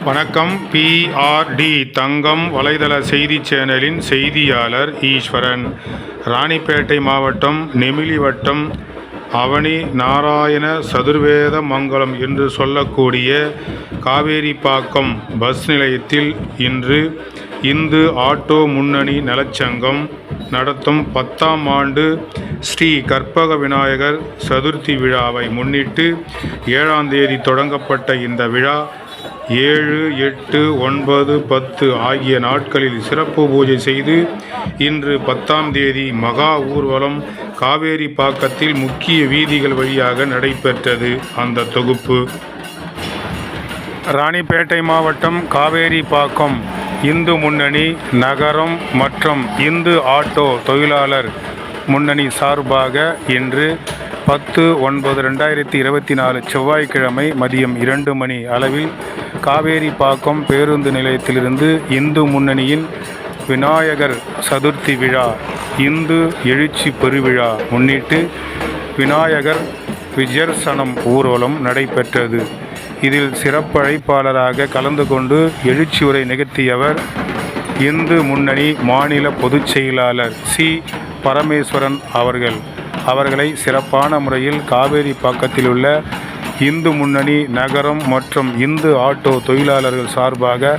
வணக்கம். PRD தங்கம் வலைதள செய்தி சேனலின் செய்தியாளர் ஈஸ்வரன். ராணிப்பேட்டை மாவட்டம் நெமிலி வட்டம் அவனி நாராயண சதுர்வேத மங்கலம் என்று சொல்லக்கூடிய காவேரிப்பாக்கம் பஸ் நிலையத்தில் இன்று இந்து ஆட்டோ முன்னணி நலச்சங்கம் நடத்தும் 10ஆம் ஆண்டு ஸ்ரீ கற்பக விநாயகர் சதுர்த்தி விழாவை முன்னிட்டு 7ஆம் தேதி தொடங்கப்பட்ட இந்த விழா 7, 8, 9, 10 ஆகிய நாட்களில் சிறப்பு பூஜை செய்து இன்று 10ஆம் தேதி மகா ஊர்வலம் காவேரிப்பாக்கத்தில் முக்கிய வீதிகள் வழியாக நடைபெற்றது. அந்த தொகுப்பு ராணிப்பேட்டை மாவட்டம் காவேரிப்பாக்கம் இந்து முன்னணி நகரம் மற்றும் இந்து ஆட்டோ தொழிலாளர் முன்னணி சார்பாக இன்று 10/9/2024 செவ்வாய்க்கிழமை மதியம் 2 மணி அளவில் காவேரிப்பாக்கம் பேருந்து நிலையத்திலிருந்து இந்து முன்னணியின் விநாயகர் சதுர்த்தி விழா இந்து எழுச்சி பெருவிழா முன்னிட்டு விநாயகர் விஜர்சனம் ஊர்வலம் நடைபெற்றது. இதில் சிறப்பு அழைப்பாளராக கலந்து கொண்டு எழுச்சி உரை நிகழ்த்தியவர் இந்து முன்னணி மாநில பொதுச் செயலாளர் சி. பரமேஸ்வரன் அவர்களை சிறப்பான முறையில் காவேரிப்பாக்கத்தில் உள்ள இந்து முன்னணி நகரம் மற்றும் இந்து ஆட்டோ தொழிலாளர்கள் சார்பாக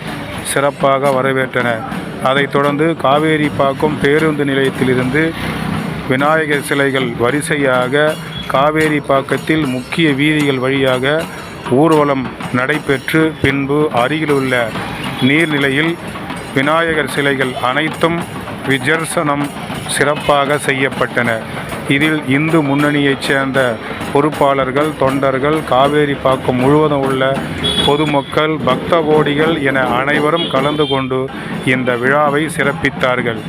சிறப்பாக வரவேற்றனர். அதைத் தொடர்ந்து காவேரிப்பாக்கம் பேருந்து நிலையத்திலிருந்து விநாயகர் சிலைகள் வரிசையாக காவேரிப்பாக்கத்தில் முக்கிய வீதிகள் வழியாக ஊர்வலம் நடைபெற்று பின்பு அருகிலுள்ள நீர்நிலையில் விநாயகர் சிலைகள் அனைத்தும் விஜர்சனம் சிறப்பாக செய்யப்பட்டன. இதில் இந்து முன்னணியைச் சேர்ந்த பொறுப்பாளர்கள், தொண்டர்கள், காவேரிப்பாக்கம் முழுவதும் உள்ள பொதுமக்கள், பக்த கோடிகள் என அனைவரும் கலந்து கொண்டு இந்த விழாவை சிறப்பித்தார்கள்.